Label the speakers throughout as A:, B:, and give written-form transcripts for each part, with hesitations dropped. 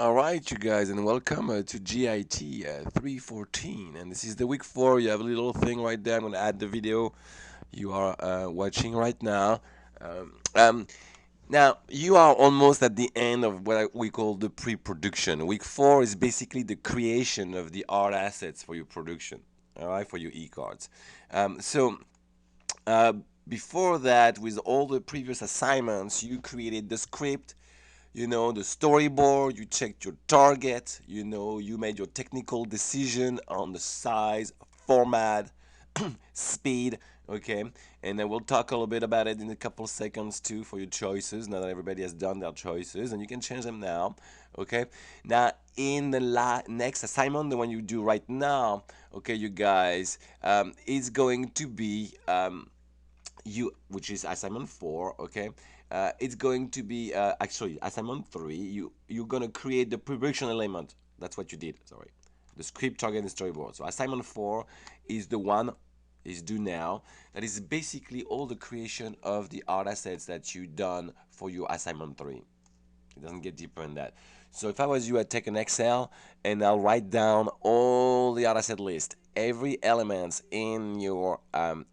A: All right, you guys, and welcome to GIT 314. And this is the week 4. You have a little thing right there. I'm going to add the video you are watching right now. Um, um, Now, you are almost at the end of what we call the pre production. Week 4 is basically the creation of the art assets for your production, all right, for your e cards. So, uh, before that, with all the previous assignments, you created the script, the storyboard, you checked your target, you made your technical decision on the size, format, speed, okay? And then we'll talk a little bit about it in a couple seconds too for your choices, now that everybody has done their choices, and you can change them now, okay? Now, in the next assignment, the one you do right now, okay, you guys, is going to be which is assignment 4, okay. It's going to be actually assignment 3. You're going to create the production element. That's what you did, sorry, the script, target, and storyboard. So assignment 4 is the one is due now. That is basically all the creation of the art assets that you done for your assignment 3. It doesn't get deeper than that. So if I was you, I'd take an Excel and I'll write down all the data set list, every element in your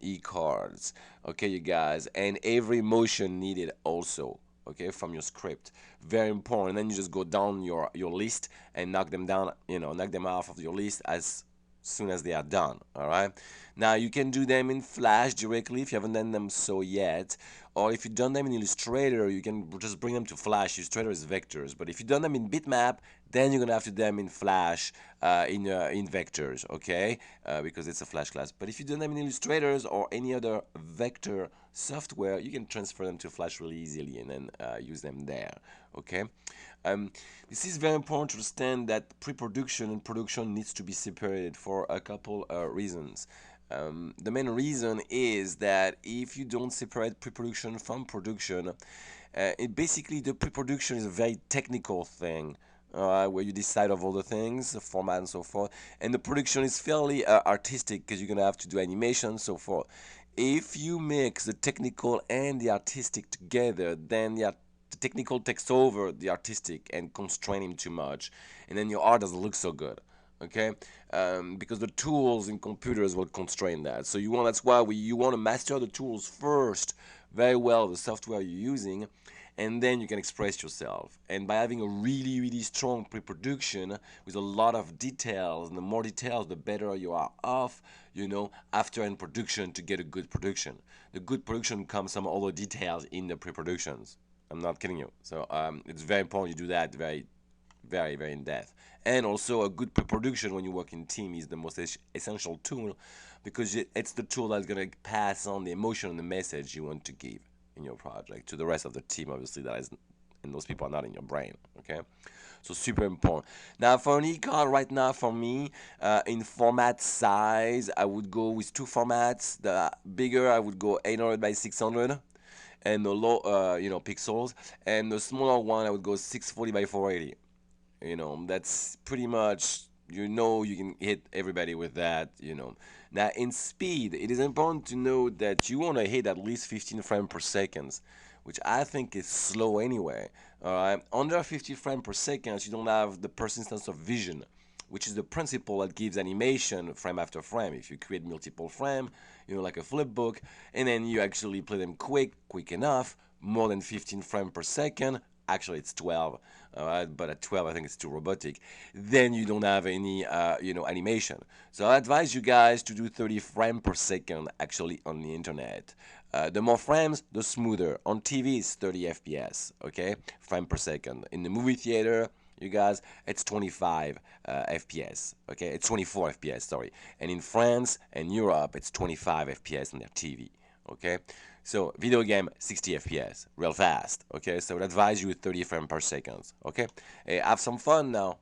A: e-cards, okay, you guys, and every motion needed also, okay, from your script. Very important. And then you just go down your list and knock them down, knock them off of your list as soon as they are done. All right. Now you can do them in Flash directly if you haven't done them so yet, or if you've done them in Illustrator, you can just bring them to Flash. Illustrator is vectors, but if you've done them in Bitmap, then you're gonna have to do them in Flash in vectors, okay? Because it's a Flash class. But if you've done them in Illustrators or any other vector software, you can transfer them to Flash really easily and then use them there, okay? This is very important to understand that pre-production and production needs to be separated for a couple reasons. The main reason is that if you don't separate pre-production from production, basically the pre-production is a very technical thing, where you decide of all the things, the format and so forth, and the production is fairly artistic because you're gonna have to do animation and so forth. If you mix the technical and the artistic together, then the technical takes over the artistic and constrain him too much, and then your art doesn't look so good, okay? Because the tools in computers will constrain that. So that's why you want to master the tools first very well, the software you're using, and then you can express yourself. And by having a really, really strong pre-production with a lot of details, and the more details, the better you are off, after in production to get a good production. The good production comes from all the details in the pre-productions. I'm not kidding you. So it's very important you do that very, very, very in depth. And also, a good pre-production when you work in team is the most essential tool, because it's the tool that's going to pass on the emotion and the message you want to give in your project to the rest of the team, obviously, and those people are not in your brain, okay? So super important. Now for an e-card right now, for me, in format size, I would go with 2 formats. The bigger, I would go 800 by 600, and the low, pixels. And the smaller one, I would go 640 by 480. That's pretty much, you can hit everybody with that. Now in speed, it is important to know that you want to hit at least 15 frames per second, which I think is slow anyway. All right, under 50 frames per second, you don't have the persistence of vision, which is the principle that gives animation frame after frame. If you create multiple frame, like a flip book, and then you actually play them quick enough, more than 15 frames per second, actually it's 12, but at 12 I think it's too robotic, then you don't have any animation. So I advise you guys to do 30 frames per second actually on the internet. The more frames, the smoother. On TV it's 30 fps, okay, frame per second. In the movie theater, you guys, it's 25 fps, okay, it's 24 fps, sorry. And in France and Europe, it's 25 fps on their TV, okay. So video game 60 fps, real fast, okay. So I would advise you 30 frames per second, okay. Have some fun now.